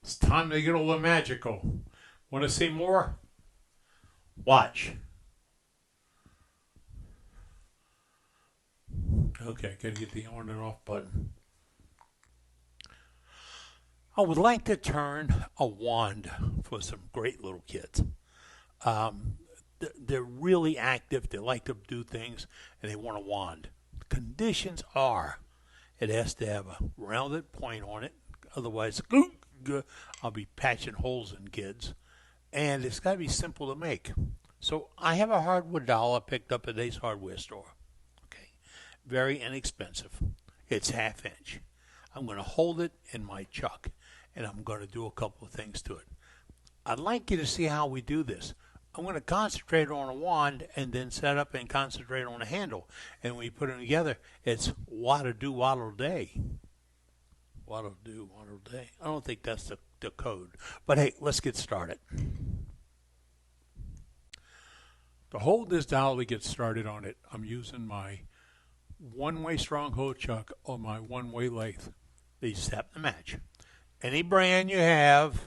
It's time to get a little magical. Want to see more? Watch. Okay, gotta get the on and off button. I would like to turn a wand for some great little kids. Um, they're really active. They like to do things, and they want a wand. The conditions are it has to have a rounded point on it. Otherwise, I'll be patching holes in kids. And it's got to be simple to make. So I have a hardwood doll I picked up at Ace Hardware store. Okay, very inexpensive. It's half inch. I'm going to hold it in my chuck, and I'm going to do a couple of things to it. I'd like you to see how we do this. I'm going to concentrate on a wand and then set up and concentrate on a handle. And when you put them together, it's waddle do waddle day. Waddle do waddle day. I don't think that's the code. But hey, let's get started. To hold this doll to get started on it, I'm using my one-way stronghold chuck or my one-way lathe. These happen to match. Any brand you have,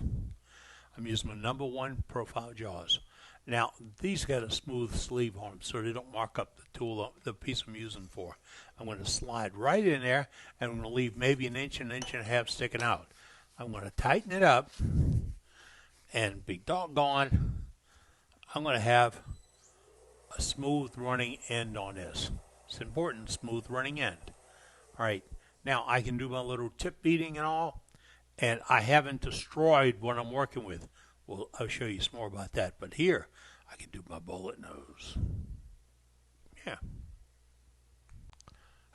I'm using my number one profile jaws. Now, these got a smooth sleeve on them so they don't mark up the tool, the piece I'm using for. I'm going to slide right in there, and I'm going to leave maybe an inch and a half sticking out. I'm going to tighten it up, and be doggone, I'm going to have a smooth running end on this. It's important, smooth running end. All right, now I can do my little tip beating and all, and I haven't destroyed what I'm working with. Well, I'll show you some more about that. But here, I can do my bullet nose. Yeah.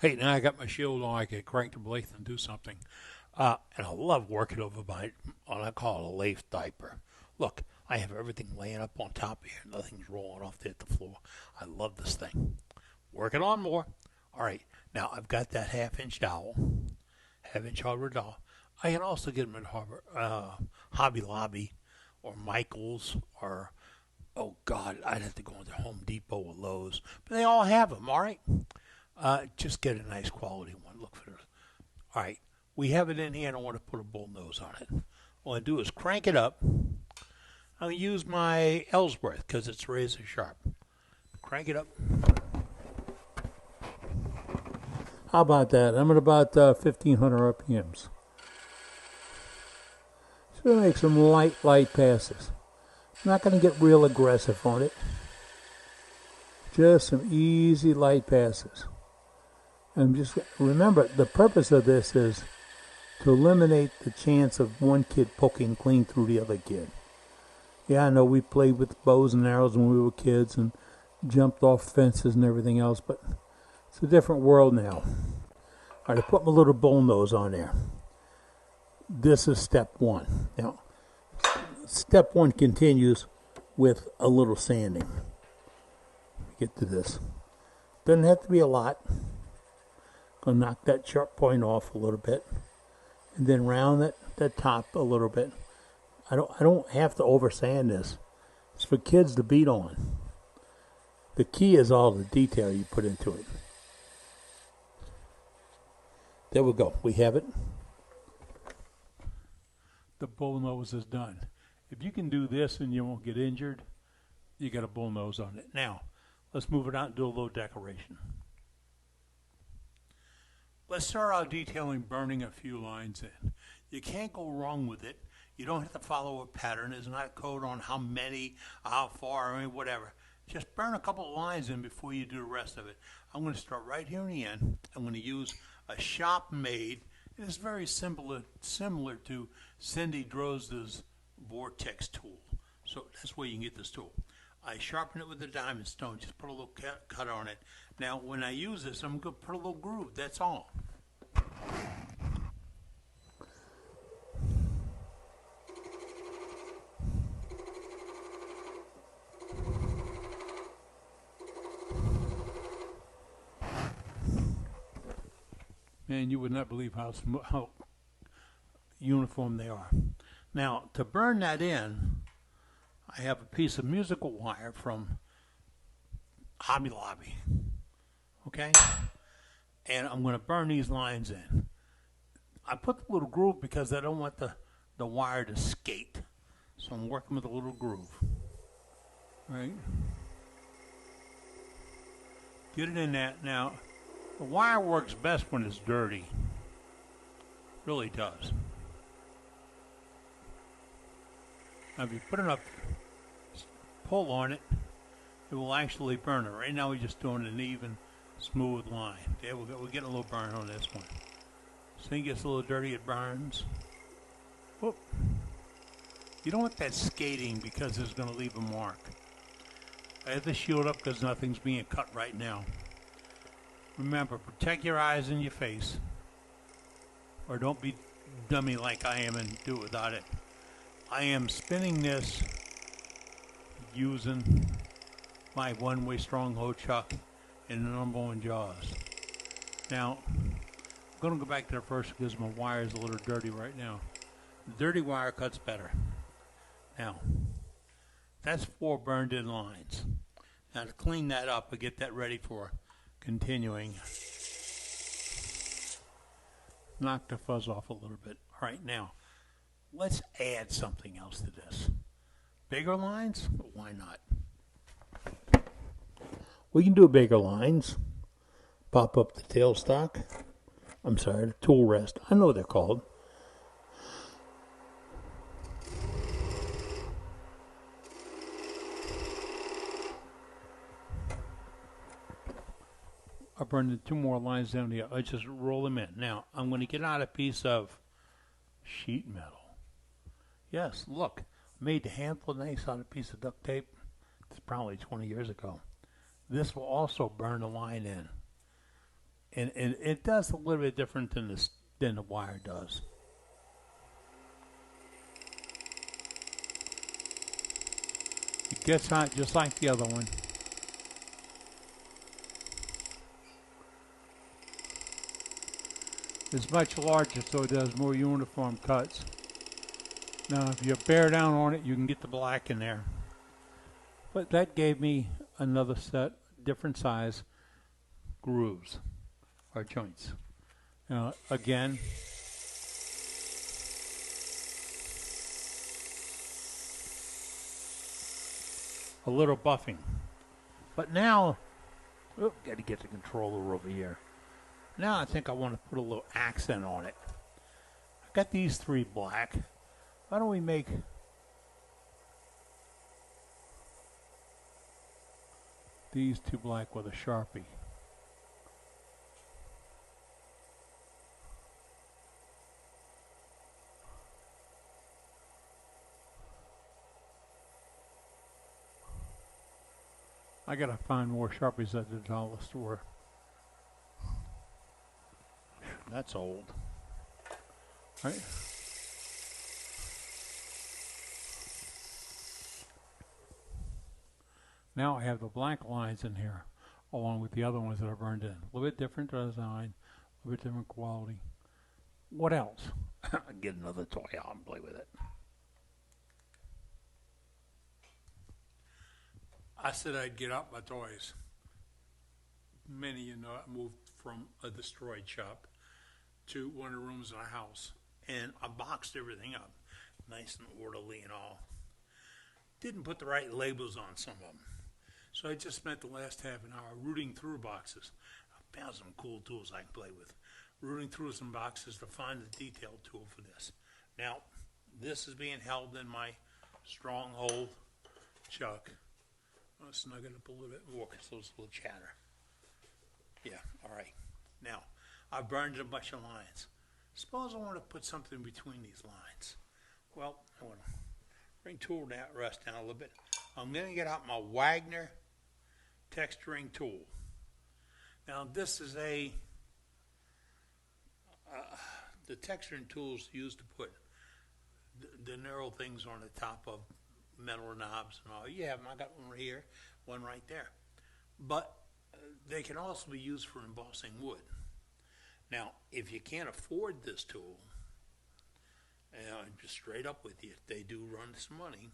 Hey, now I got my shield on. I can crank the blade and do something. And I love working over my, what I call a lathe diaper. Look, I have everything laying up on top here. Nothing's rolling off there at the floor. I love this thing. Working on more. All right. Now, I've got that half-inch dowel. Half-inch hardware dowel. I can also get them at Hobby Lobby or Michael's or, oh God, I'd have to go into Home Depot or Lowe's. But they all have them, all right? Just get a nice quality one. Look for this. All right, we have it in here, and I want to put a bull nose on it. All I do is crank it up. I'll use my Ellsworth because it's razor sharp. Crank it up. How about that? I'm at about 1,500 RPMs. So make some light passes. I'm not going to get real aggressive on it. Just some easy light passes. And just remember, the purpose of this is to eliminate the chance of one kid poking clean through the other kid. Yeah, I know we played with bows and arrows when we were kids and jumped off fences and everything else, but it's a different world now. All right, I put my little bull nose on there. This is step one. Now, step one continues with a little sanding. Get to this. Doesn't have to be a lot. Gonna knock that sharp point off a little bit, and then round that top a little bit. I don't have to over sand this. It's for kids to beat on. The key is all the detail you put into it. There we go. We have it. The bull nose is done. If you can do this and you won't get injured, you got a bull nose on it. Now, let's move it out and do a little decoration. Let's start out detailing burning a few lines in. You can't go wrong with it. You don't have to follow a pattern. There's not a code on how many, how far, I mean, whatever. Just burn a couple of lines in before you do the rest of it. I'm going to start right here in the end. I'm going to use a shop-made, and it's very similar to Cindy Drozda's Vortex tool. So that's where you can get this tool. I sharpen it with a diamond stone, just put a little cut on it. Now, when I use this, I'm going to put a little groove, that's all. Man, you would not believe how uniform they are. Now, to burn that in, I have a piece of musical wire from Hobby Lobby. Okay? And I'm going to burn these lines in. I put the little groove because I don't want the the wire to skate. So I'm working with a little groove. Right? Get it in that. Now, the wire works best when it's dirty. Really does. Now, if you put enough pull on it, it will actually burn it. Right now, we're just doing an even, smooth line. There we go. We're getting a little burn on this one. This thing gets a little dirty, it burns. Whoop. You don't want that skating because it's going to leave a mark. I have to shield up because nothing's being cut right now. Remember, protect your eyes and your face. Or don't be dummy like I am and do it without it. I am spinning this using my one-way stronghold chuck in the number one jaws. Now, I'm going to go back there first because my wire is a little dirty right now. The dirty wire cuts better. Now, that's 4 burned in lines. Now to clean that up and get that ready for continuing, knock the fuzz off a little bit. All right, now, let's add something else to this. Bigger lines? Why not? We can do bigger lines. Pop up the tailstock. I'm sorry, the tool rest. I know what they're called. I burned the 2 more lines down here. I just roll them in. Now, I'm going to get out a piece of sheet metal. Yes, look. I made the handful nice on a piece of duct tape. It's probably 20 years ago. This will also burn the line in. And it does a little bit different than the wire does. It gets hot just like the other one. It's much larger, so it does more uniform cuts. Now, if you bear down on it, you can get the black in there. But that gave me another set, different size grooves or joints. Now, again, a little buffing. But now, got to get the controller over here. Now I think I want to put a little accent on it. I got these 3 black. Why don't we make these 2 black with a Sharpie? I gotta find more Sharpies at the dollar store. That's old. Right? Now I have the black lines in here, along with the other ones that I burned in. A little bit different design, a little bit different quality. What else? Get another toy out and play with it. I said I'd get out my toys. Many of you know I moved from a destroyed shop to one of the rooms in our house, and I boxed everything up, nice and orderly and all. Didn't put the right labels on some of them, so I just spent the last half an hour rooting through boxes. I found some cool tools I can play with, rooting through some boxes to find the detail tool for this. Now, this is being held in my stronghold chuck. I'll snug it up a little bit more because there's a little chatter. Yeah, all right. Now, I burned a bunch of lines. Suppose I want to put something between these lines. Well, I want to bring tool that rest down a little bit. I'm going to get out my Wagner texturing tool. Now, this is the texturing tools used to put the narrow things on the top of metal knobs and all. You have them. I got one right here, one right there. But they can also be used for embossing wood. Now, if you can't afford this tool, and I'm just straight up with you, they do run some money,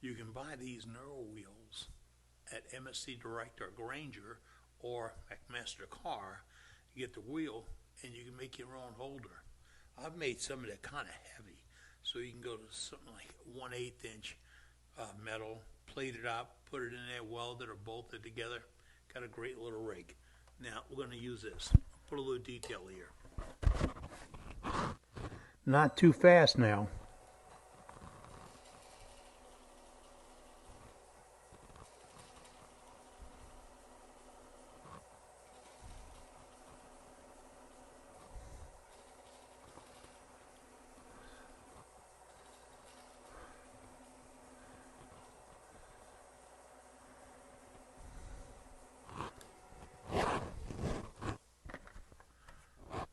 you can buy these narrow wheels at MSC Direct or Granger or McMaster Car. You get the wheel and you can make your own holder. I've made some of that kind of heavy, So you can go to something like 1/8 inch metal, plate it up, put it in there, weld it or bolt it together. Got a great little rig. Now we're going to use this. Put a little detail here. Not too fast now.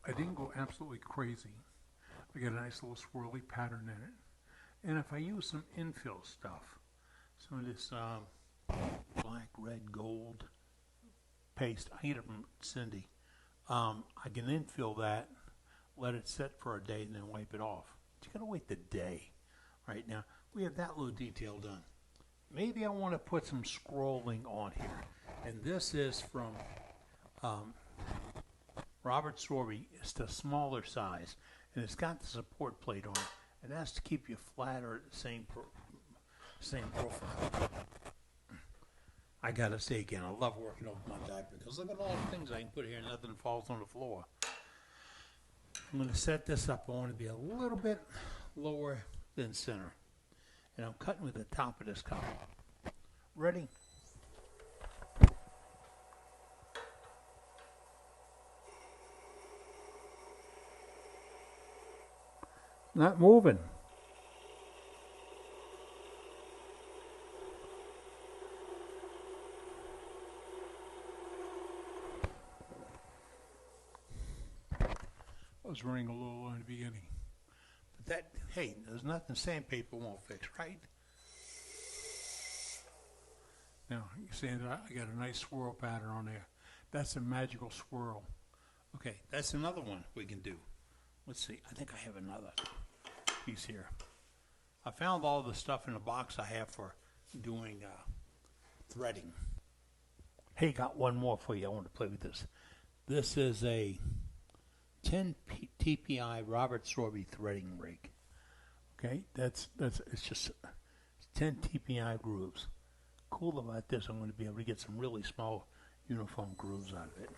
I didn't go absolutely crazy. I got a nice little swirly pattern in it. And if I use some infill stuff, Some of this black, red, gold paste, I get it from Cindy. I can infill that, let it sit for a day, and then wipe it off. But you gotta wait the day. Right now, we have that little detail done. Maybe I want to put some scrolling on here. And this is from Robert Sorby. It's the smaller size, and it's got the support plate on it, and that's to keep you flat or the same profile. I gotta say again, I love working over my diaper because look at all the things I can put here and nothing falls on the floor. I'm gonna set this up. I want to be a little bit lower than center, and I'm cutting with the top of this cup. Ready? not moving. I was running a little low in the beginning. But that, hey, there's nothing sandpaper won't fix, right? Now, you see that I got a nice swirl pattern on there. That's a magical swirl. Okay, that's another one we can do. Let's see, I think I have another piece here. I found all the stuff in the box I have for doing threading. Hey, got one more for you. I want to play with this. This is a 10 TPI Robert Sorby threading rig. Okay, it's just 10 TPI grooves. Cool about this, I'm going to be able to get some really small uniform grooves out of it.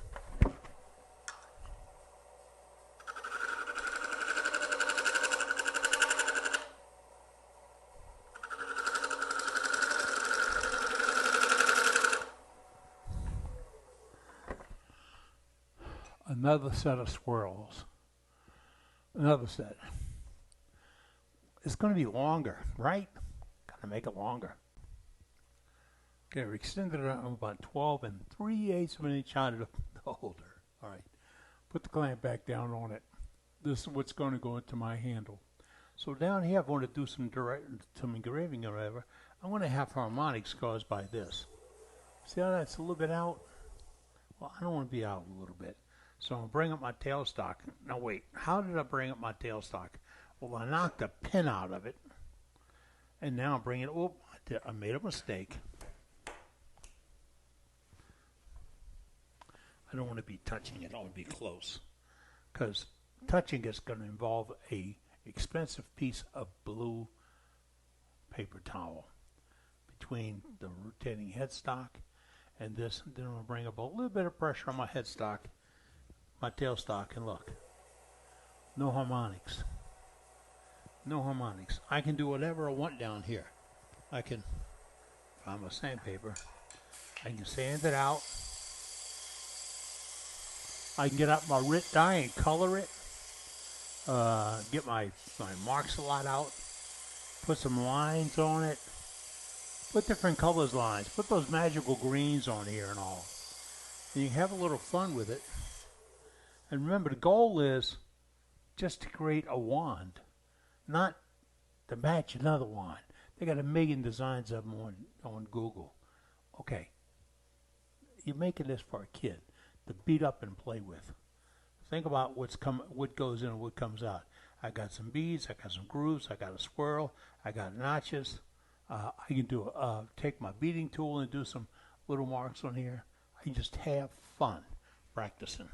Another set of swirls. Another set. It's going to be longer, right? Got to make it longer. Okay, we extended it out about 12 3/8 of an inch out of the holder. All right. Put the clamp back down on it. This is what's going to go into my handle. So down here, I want to do some engraving or whatever. I want to have harmonics caused by this. See how that's a little bit out? Well, I don't want to be out a little bit. So I'm going to bring up my tailstock. Now wait, how did I bring up my tailstock? Well, I knocked a pin out of it. And now I'm bringing it, oh, I made a mistake. I don't want to be touching it, I want to be close. Because touching is going to involve a expensive piece of blue paper towel between the rotating headstock and this. Then I'm going to bring up a little bit of pressure on my headstock, my tailstock, and look, no harmonics. No harmonics. I can do whatever I want down here. I can, if I'm a sandpaper, I can sand it out. I can get out my RIT dye and color it. Get my marks a lot out. Put some lines on it. Put different colors lines. Put those magical greens on here and all. And you have a little fun with it. And remember, the goal is just to create a wand, not to match another wand. They got a million designs of them on Google. Okay, you're making this for a kid to beat up and play with. Think about what goes in and what comes out. I got some beads, I got some grooves, I got a swirl, I got notches. I can do take my beading tool and do some little marks on here. I can just have fun practicing.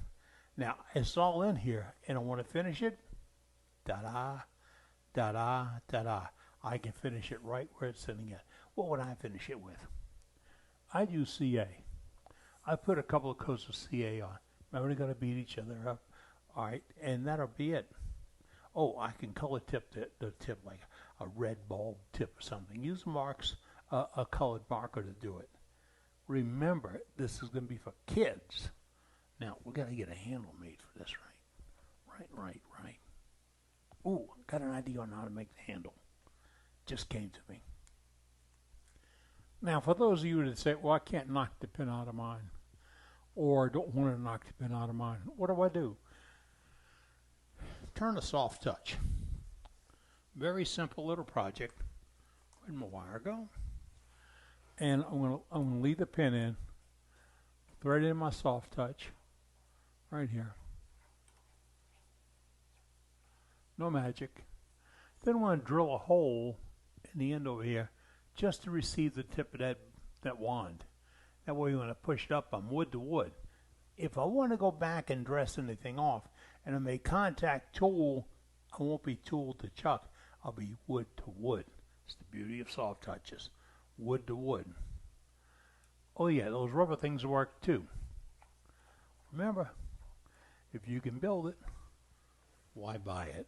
Now, it's all in here, and I want to finish it. Ta-da! Da-da, da-da. I can finish it right where it's sitting at. What would I finish it with? I'd use CA. I put a couple of coats of CA on. Remember, they're going to beat each other up. All right, and that'll be it. Oh, I can color tip the tip like a red bulb tip or something. Use marks, a colored marker to do it. Remember, this is going to be for kids. Now, we're going to get a handle made for this, right? Right. Ooh, got an idea on how to make the handle. Just came to me. Now, for those of you that say, well, I can't knock the pin out of mine, or don't want to knock the pin out of mine, what do? Turn a soft touch. Very simple little project. Where'd my wire go? And I'm gonna leave the pin in, thread in my soft touch, right here. No magic. Then I'm going to drill a hole in the end over here just to receive the tip of that wand. That way when I push it up, I'm wood to wood. If I want to go back and dress anything off and I make contact tool, I won't be tool to chuck. I'll be wood to wood. It's the beauty of soft touches. Wood to wood. Oh yeah, those rubber things work too. Remember, if you can build it, why buy it?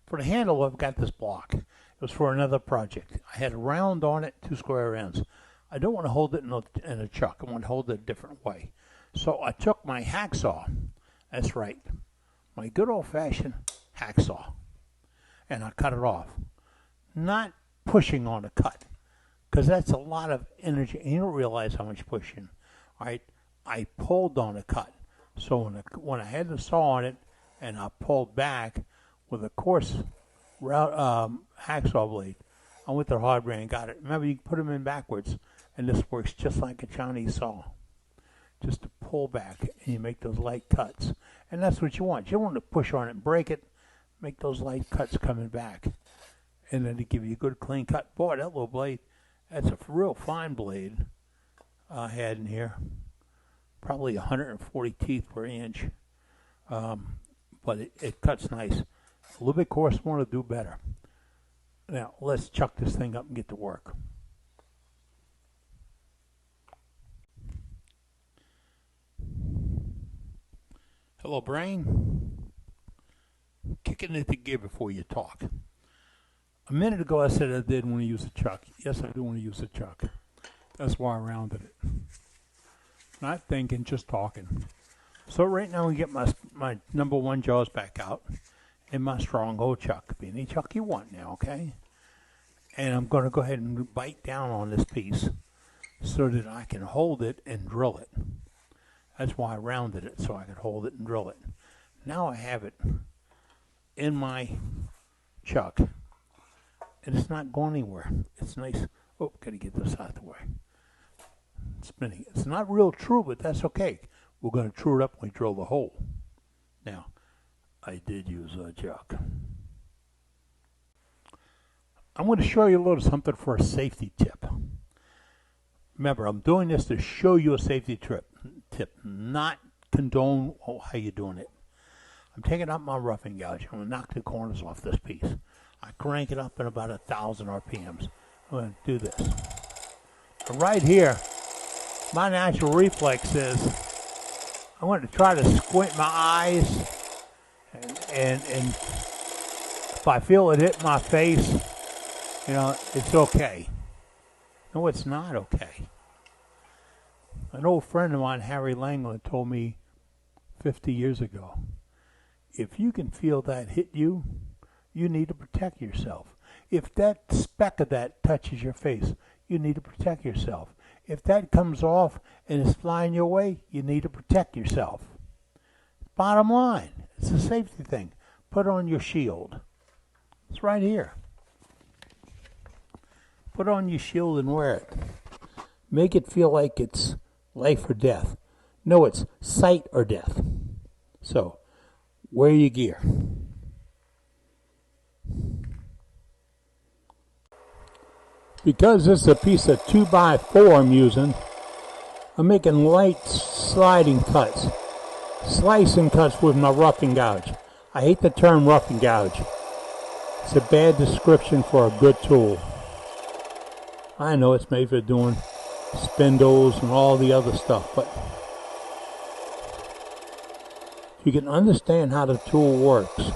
For the handle, I've got this block. It was for another project. I had a round on it, 2 square ends. I don't want to hold it in a chuck. I want to hold it a different way. So I took my hacksaw. That's right. My good old-fashioned hacksaw. And I cut it off. Not pushing on a cut, because that's a lot of energy. And you don't realize how much pushing. All right. I pulled on a cut. So when I had the saw on it and I pulled back with a coarse hacksaw blade, I went to the hardware and got it. Remember, you can put them in backwards, and this works just like a Chinese saw. Just to pull back, and you make those light cuts. And that's what you want. You don't want to push on it and break it. Make those light cuts coming back. And then to give you a good clean cut. Boy, that little blade, that's a real fine blade I had in here. Probably 140 teeth per inch. But it cuts nice. A little bit coarse, want to do better. Now, let's chuck this thing up and get to work. Hello, brain. Kicking it to gear before you talk. A minute ago I said I didn't want to use a chuck. Yes, I do want to use a chuck. That's why I rounded it. Not thinking, just talking. So right now we get my number 1 jaws back out in my strong old chuck. Be any chuck you want now, okay? And I'm going to go ahead and bite down on this piece so that I can hold it and drill it. That's why I rounded it, so I could hold it and drill it. Now I have it in my chuck, and it's not going anywhere. It's nice. Oh, gotta get this out of the way. It's spinning. It's not real true, but that's okay. We're going to true it up when we drill the hole. Now, I did use a chuck. I'm going to show you a little something for a safety tip. Remember, I'm doing this to show you a safety tip, not condone how you're doing it. I'm taking out my roughing gouge. I'm going to knock the corners off this piece. I crank it up at about 1,000 RPMs. I'm going to do this. And right here, my natural reflex is I want to try to squint my eyes, and if I feel it hit my face, you know, it's okay. No, it's not okay. An old friend of mine, Harry Langland, told me 50 years ago, if you can feel that hit you, you need to protect yourself. If that speck of that touches your face, you need to protect yourself. If that comes off and is flying your way, you need to protect yourself. Bottom line, it's a safety thing. Put on your shield. It's right here. Put on your shield and wear it. Make it feel like it's life or death. No, it's sight or death. So, wear your gear. Because this is a piece of 2x4 I'm using, I'm making light sliding cuts. Slicing cuts with my roughing gouge. I hate the term rough and gouge. It's a bad description for a good tool. I know it's made for doing spindles and all the other stuff, but if you can understand how the tool works,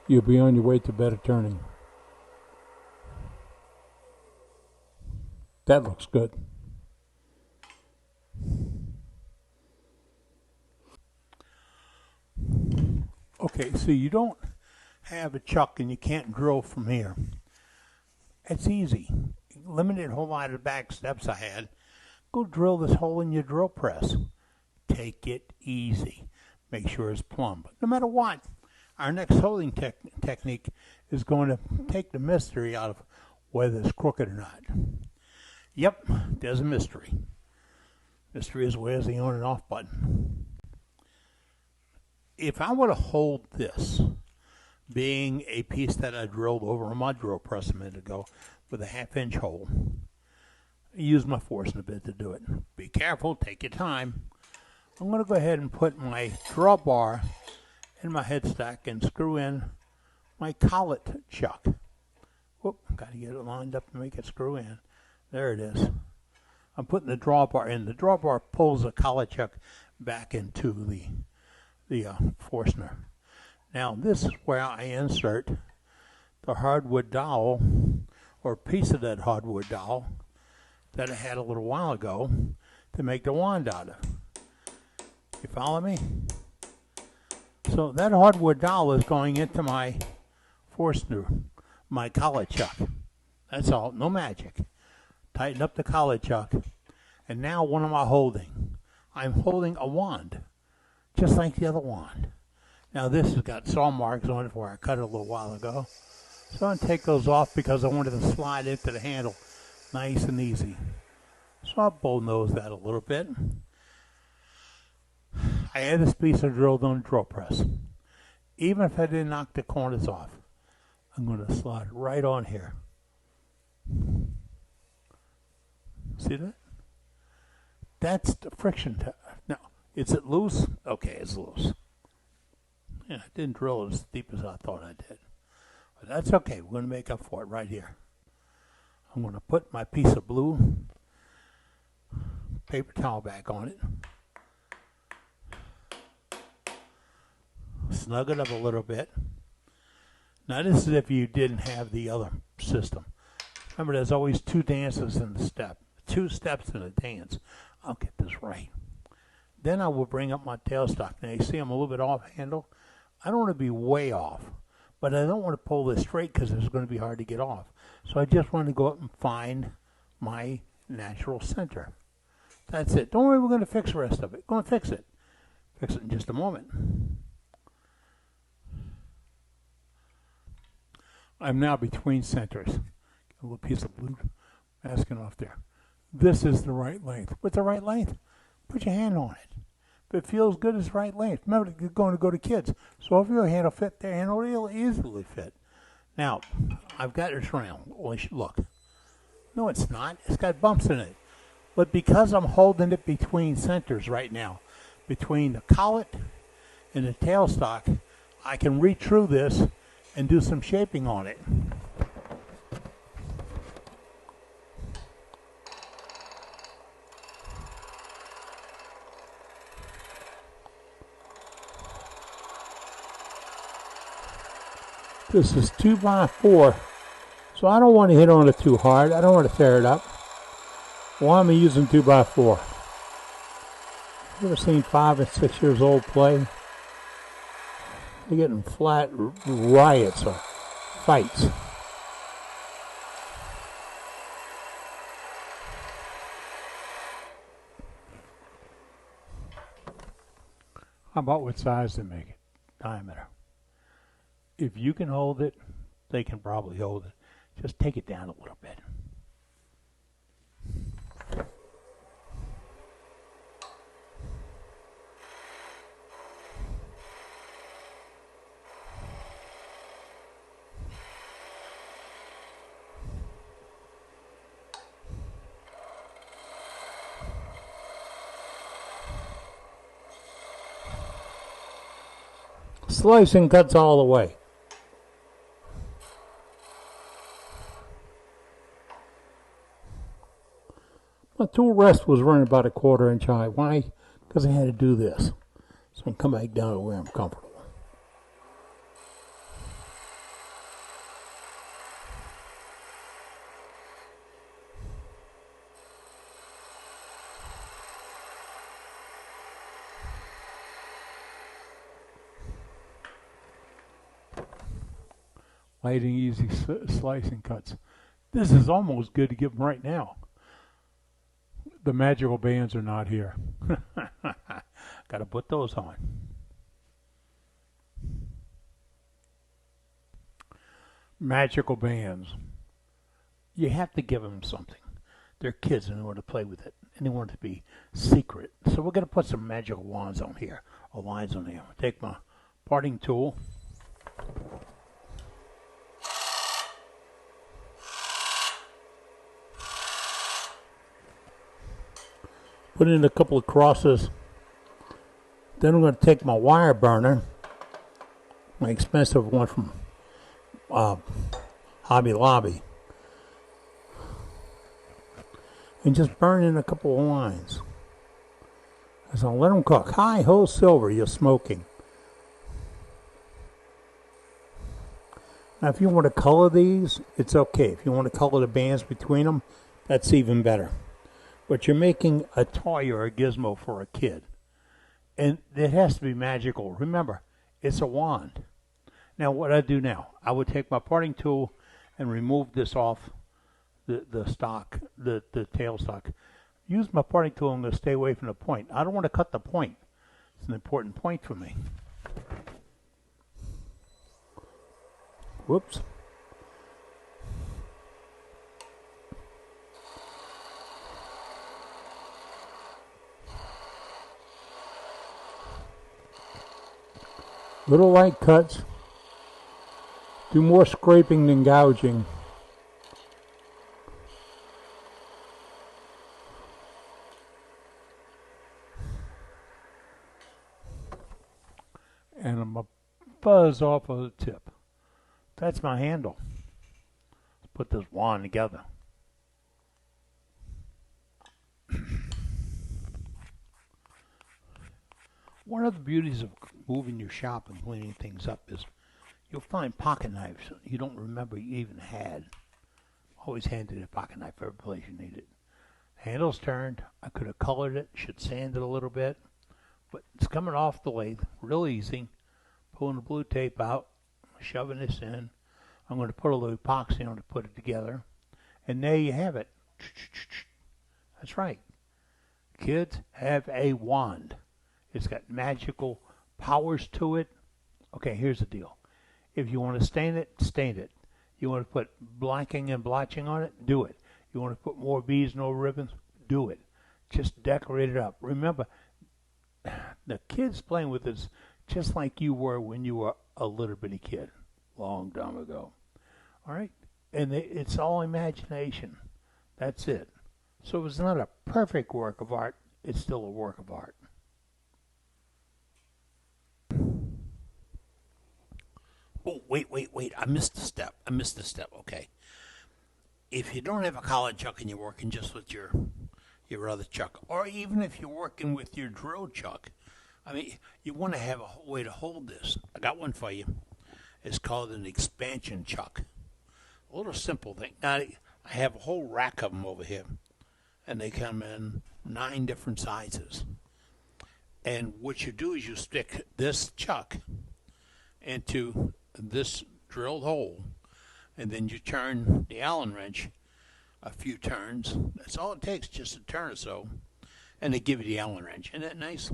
you'll be on your way to better turning. That looks good. Okay, so you don't have a chuck and you can't drill from here. It's easy. Eliminate a whole lot of the back steps I had. Go drill this hole in your drill press. Take it easy. Make sure it's plumb. But no matter what, our next holding technique is going to take the mystery out of whether it's crooked or not. Yep, there's a mystery. Mystery is where's the on and off button. If I were to hold this, being a piece that I drilled over a mud drill press a minute ago with a 1/2 inch hole, I use my force in a bit to do it. Be careful, take your time. I'm going to go ahead and put my drawbar in my headstock and screw in my collet chuck. Whoop, got to get it lined up to make it screw in. There it is. I'm putting the drawbar in. The drawbar pulls the collet chuck back into the Forstner. Now this is where I insert the hardwood dowel, or a piece of that hardwood dowel that I had a little while ago to make the wand out of. You follow me? So that hardwood dowel is going into my Forstner, my collet chuck. That's all, no magic. Tighten up the collet chuck. And now what am I holding? I'm holding a wand, just like the other wand. Now this has got saw marks on it where I cut it a little while ago. So I'm going to take those off because I wanted to slide into the handle nice and easy. So I'll bullnose that a little bit. I had this piece of drilled on a drill press. Even if I didn't knock the corners off, I'm going to slide right on here. See that? That's the friction. Now, is it loose? Okay, it's loose. Yeah, I didn't drill it as deep as I thought I did. But that's okay. We're going to make up for it right here. I'm going to put my piece of blue paper towel back on it. Snug it up a little bit. Now this is if you didn't have the other system. Remember, there's always two dances in the step. 2 steps in a dance. I'll get this right. Then I will bring up my tailstock. Now you see I'm a little bit off handle. I don't want to be way off, but I don't want to pull this straight because it's going to be hard to get off. So I just want to go up and find my natural center. That's it. Don't worry, we're going to fix the rest of it. Go and fix it. Fix it in just a moment. I'm now between centers. A little piece of blue masking off there. This is the right length. What's the right length? Put your hand on it. If it feels good, it's right length. Remember, you're going to go to kids. So if your hand will fit, their hand will easily fit. Now, I've got this round. Look. No, it's not. It's got bumps in it. But because I'm holding it between centers right now, between the collet and the tailstock, I can reach through this and do some shaping on it. This is 2x4, so I don't want to hit on it too hard. I don't want to tear it up. Why am I using 2x4? You ever seen 5 and 6 years old play? They're getting flat riots or fights. How about what size they make it? Diameter. If you can hold it, they can probably hold it. Just take it down a little bit. Slicing cuts all the way. My tool rest was running about 1/4 inch high. Why? Because I had to do this. So I can come back down to where I'm comfortable. Light and easy slicing cuts. This is almost good to give them right now. The magical bands are not here. Got to put those on. Magical bands. You have to give them something. They're kids and they want to play with it. And they want it to be secret. So we're going to put some magical wands on here. Or lines on here. Take my parting tool. Put in a couple of crosses. Then I'm going to take my wire burner, my expensive one from Hobby Lobby, and just burn in a couple of lines. So I'll let them cook. Hi ho, silver, you're smoking. Now if you want to color these, it's okay. If you want to color the bands between them, that's even better. But you're making a toy or a gizmo for a kid. And it has to be magical. Remember, it's a wand. Now, what I do now, I would take my parting tool and remove this off the stock, the tail stock. Use my parting tool, I'm going to stay away from the point. I don't want to cut the point. It's an important point for me. Whoops. Little light cuts. Do more scraping than gouging. And I'm going to buzz off of the tip. That's my handle. Let's put this wand together. One of the beauties of moving your shop and cleaning things up is you'll find pocket knives you don't remember you even had. Always handy a pocket knife every place you need it. Handle's turned. I could have colored it, should sand it a little bit, but it's coming off the lathe real easy. Pulling the blue tape out, shoving this in. I'm going to put a little epoxy on to put it together, and there you have it. That's right. Kids have a wand. It's got magical powers to it. Okay, here's the deal. If you want to stain it, stain it. You want to put blacking and blotching on it, do it. You want to put more beads and more ribbons, do it. Just decorate it up. Remember, the kids playing with this just like you were when you were a little bitty kid, long time ago. All right? And it's all imagination. That's it. So it's not a perfect work of art. It's still a work of art. Oh, wait. I missed a step. Okay. If you don't have a collar chuck and you're working just with your other chuck, or even if you're working with your drill chuck, I mean, you want to have a way to hold this. I got one for you. It's called an expansion chuck. A little simple thing. Now, I have a whole rack of them over here, and they come in 9 different sizes. And what you do is you stick this chuck into this drilled hole, and then you turn the Allen wrench a few turns. That's all it takes, just a turn or so, and they give you the Allen wrench. Isn't that nice?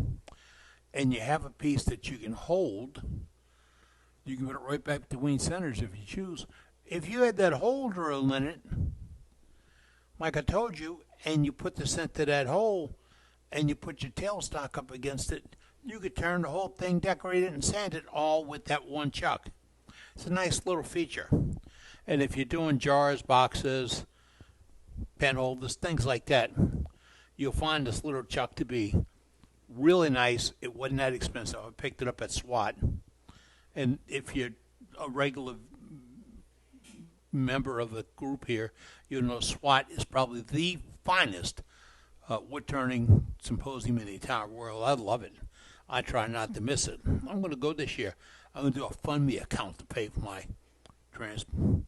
And you have a piece that you can hold. You can put it right back between centers if you choose. If you had that hole drilled in it, like I told you, and you put this into that hole, and you put your tailstock up against it, you could turn the whole thing, decorate it, and sand it all with that one chuck. It's a nice little feature. And if you're doing jars, boxes, pen holders, things like that, you'll find this little chuck to be really nice. It wasn't that expensive. I picked it up at SWAT, And if you're a regular member of the group here, you know SWAT is probably the finest wood turning symposium in the entire world. I love it. I try not to miss it. I'm going to go this year. I'm going to do a Fund Me account to pay for my transport.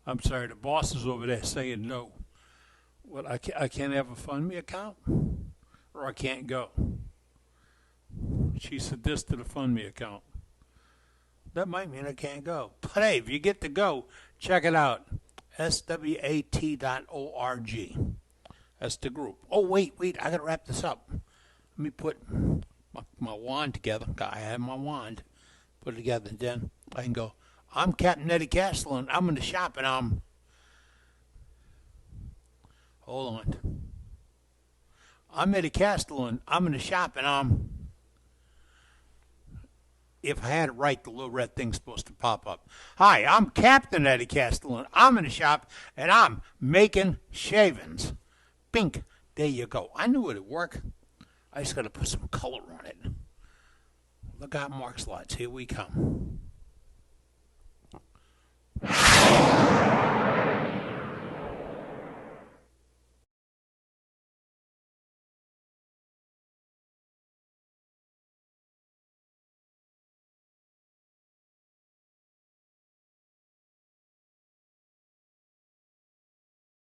I'm sorry, the boss is over there saying no. What, I can't have a Fund Me account? Or I can't go? She said this to the Fund Me account. That might mean I can't go. But hey, if you get to go, check it out. swat.org. That's the group. Oh, wait, I got to wrap this up. Let me put my wand together. I have my wand. Put it together, and then I can go, I'm Captain Eddie Castellan. I'm in the shop, and hold on. I'm Eddie Castellan. I'm in the shop, and if I had it right, the little red thing's supposed to pop up. Hi, I'm Captain Eddie Castellan. I'm in the shop, and I'm making shavings. Bink. There you go. I knew it'd work. I just got to put some color on it. Look out, Mark Slides. Here we come.